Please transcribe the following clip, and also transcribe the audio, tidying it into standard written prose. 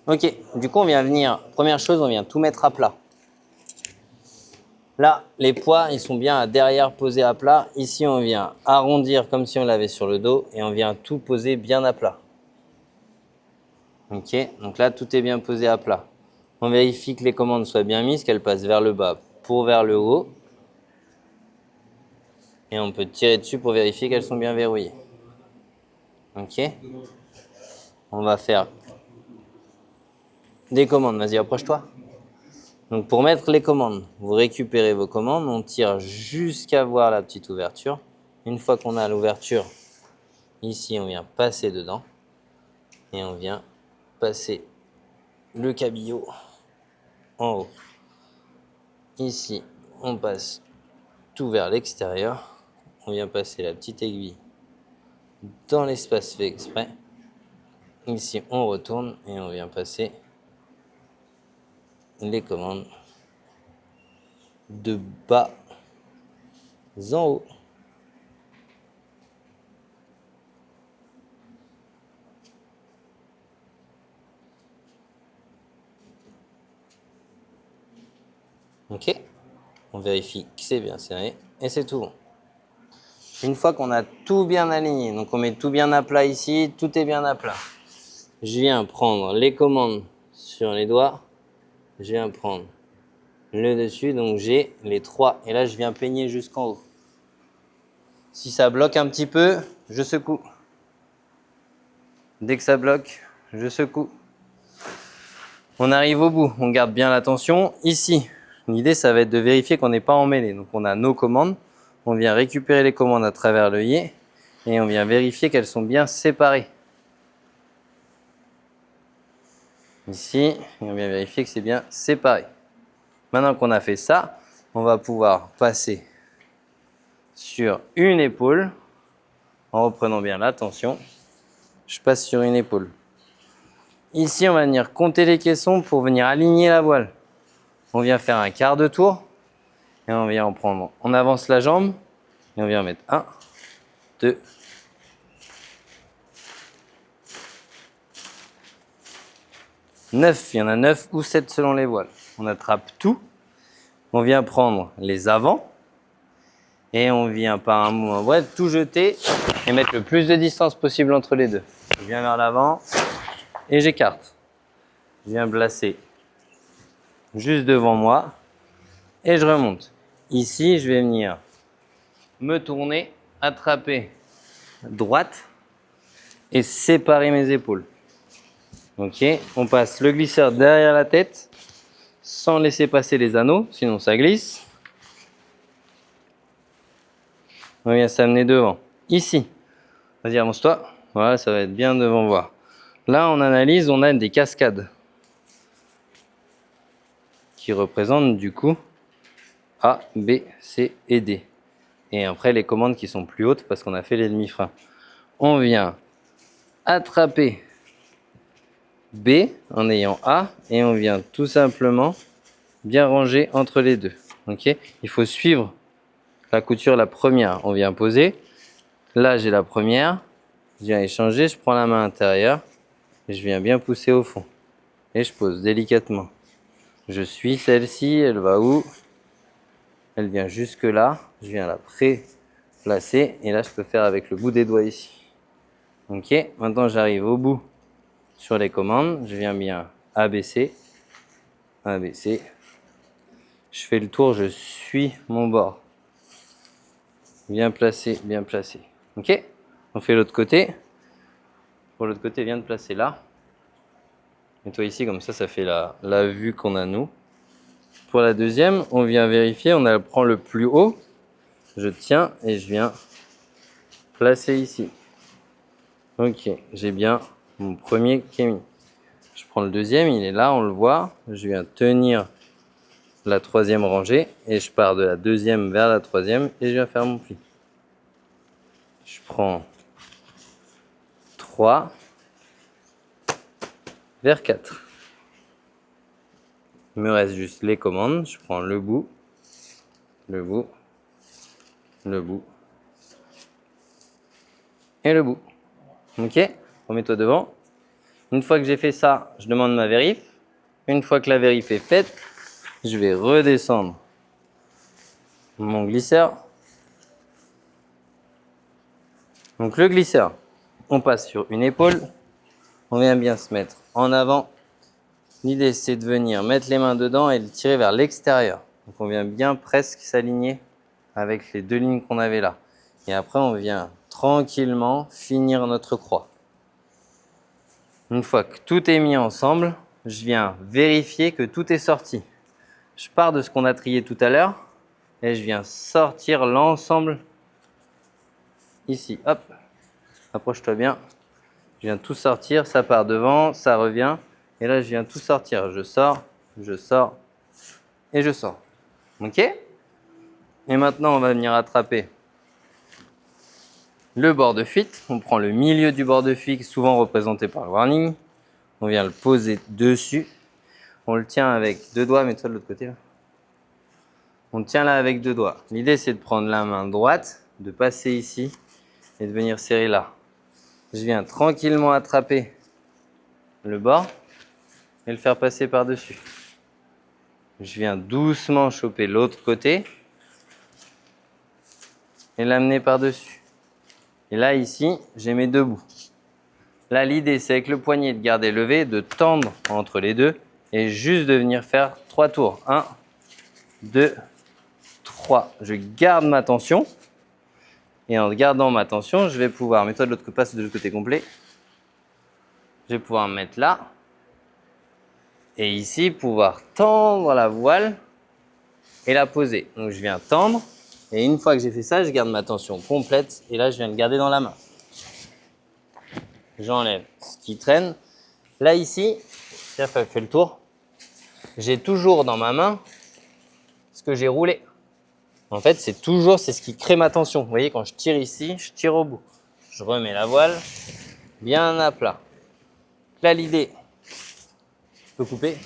Ok, du coup on vient venir, première chose, on vient tout mettre à plat. Là, les poids, ils sont bien derrière posés à plat. Ici, on vient arrondir comme si on l'avait sur le dos et on vient tout poser bien à plat. Ok, donc là, tout est bien posé à plat. On vérifie que les commandes soient bien mises, qu'elles passent vers le bas pour vers le haut. Et on peut tirer dessus pour vérifier qu'elles sont bien verrouillées. Ok, on va faire des commandes. Vas-y, approche-toi. Donc pour mettre les commandes, vous récupérez vos commandes, on tire jusqu'à voir la petite ouverture. Une fois qu'on a l'ouverture, ici on vient passer dedans et on vient passer le cabillaud en haut. Ici on passe tout vers l'extérieur, on vient passer la petite aiguille dans l'espace fait exprès. Ici on retourne et on vient passer les commandes de bas en haut. Ok, on vérifie que c'est bien serré et c'est tout bon. Une fois qu'on a tout bien aligné, donc on met tout bien à plat ici, tout est bien à plat. Je viens prendre les commandes sur les doigts, je viens prendre le dessus, donc j'ai les 3 et là je viens peigner jusqu'en haut. Si ça bloque un petit peu, je secoue. Dès que ça bloque, je secoue. On arrive au bout, on garde bien la tension. Ici, l'idée ça va être de vérifier qu'on n'est pas emmêlé. Donc on a nos commandes, on vient récupérer les commandes à travers l'œillet et on vient vérifier qu'elles sont bien séparées. Ici, et on vient vérifier que c'est bien séparé. Maintenant qu'on a fait ça, on va pouvoir passer sur une épaule en reprenant bien la tension. Je passe sur une épaule. Ici, on va venir compter les caissons pour venir aligner la voile. On vient faire un quart de tour et on vient en prendre. On avance la jambe et on vient mettre 1, 2, 9. Il y en a 9 ou 7 selon les voiles. On attrape tout. On vient prendre les avants et on vient par un mouvement bref tout jeter et mettre le plus de distance possible entre les deux. Je viens vers l'avant et j'écarte. Je viens placer juste devant moi et je remonte. Ici, je vais venir me tourner, attraper droite et séparer mes épaules. Ok, on passe le glisseur derrière la tête sans laisser passer les anneaux, sinon ça glisse. On vient s'amener devant. Ici, vas-y, avance-toi. Voilà, ça va être bien devant moi. Là, on analyse, on a des cascades qui représentent du coup A, B, C et D. Et après, les commandes qui sont plus hautes parce qu'on a fait les demi-freins. On vient attraper B en ayant A et on vient tout simplement bien ranger entre les deux. Ok, il faut suivre la couture, la première. On vient poser. Là, j'ai la première. Je viens échanger, je prends la main intérieure et je viens bien pousser au fond. Et je pose délicatement. Je suis celle-ci, elle va où? Elle vient jusque là. Je viens la pré-placer et là, je peux faire avec le bout des doigts ici. Ok, maintenant j'arrive au bout sur les commandes. Je viens bien abaisser, abaisser. Je fais le tour, je suis mon bord. Bien placé, bien placé. Ok, on fait l'autre côté. Pour l'autre côté, viens de placer là. Et toi ici, comme ça fait la vue qu'on a nous. Pour la deuxième, on vient vérifier, on prend le plus haut. Je tiens et je viens placer ici. Ok, j'ai bien mon premier qui est mis. Je prends le deuxième, il est là, on le voit. Je viens tenir la troisième rangée et je pars de la deuxième vers la troisième et je viens faire mon pli. Je prends 3 vers 4. Il me reste juste les commandes. Je prends le bout, le bout, le bout et le bout. Ok, remets-toi devant. Une fois que j'ai fait ça, je demande ma vérif. Une fois que la vérif est faite, je vais redescendre mon glisseur. Donc le glisseur, on passe sur une épaule. On vient bien se mettre en avant. L'idée, c'est de venir mettre les mains dedans et de tirer vers l'extérieur. Donc on vient bien presque s'aligner avec les deux lignes qu'on avait là. Et après, on vient tranquillement finir notre croix. Une fois que tout est mis ensemble, je viens vérifier que tout est sorti. Je pars de ce qu'on a trié tout à l'heure et je viens sortir l'ensemble ici. Hop, approche-toi bien. Je viens tout sortir, ça part devant, ça revient. Et là, je viens tout sortir. Je sors et je sors. OK? Et maintenant, on va venir attraper le bord de fuite. On prend le milieu du bord de fuite, souvent représenté par le warning. On vient le poser dessus. On le tient avec deux doigts. Mets-toi de l'autre côté là. On le tient là avec deux doigts. L'idée, c'est de prendre la main droite, de passer ici et de venir serrer là. Je viens tranquillement attraper le bord et le faire passer par-dessus. Je viens doucement choper l'autre côté et l'amener par-dessus. Et là, ici, j'ai mes deux bouts. Là, l'idée, c'est avec le poignet de garder levé, de tendre entre les deux et juste de venir faire 3 tours. 1, 2, 3. Je garde ma tension. Et en gardant ma tension, je vais pouvoir, mets-toi de l'autre côté, passe de l'autre côté complet. Je vais pouvoir me mettre là. Et ici, pouvoir tendre la voile et la poser. Donc, je viens tendre. Et une fois que j'ai fait ça, je garde ma tension complète. Et là, je viens le garder dans la main. J'enlève ce qui traîne. Là, ici, ça fait le tour. J'ai toujours dans ma main ce que j'ai roulé. En fait, c'est ce qui crée ma tension. Vous voyez, quand je tire ici, je tire au bout. Je remets la voile bien à plat. Là, l'idée, je peux couper.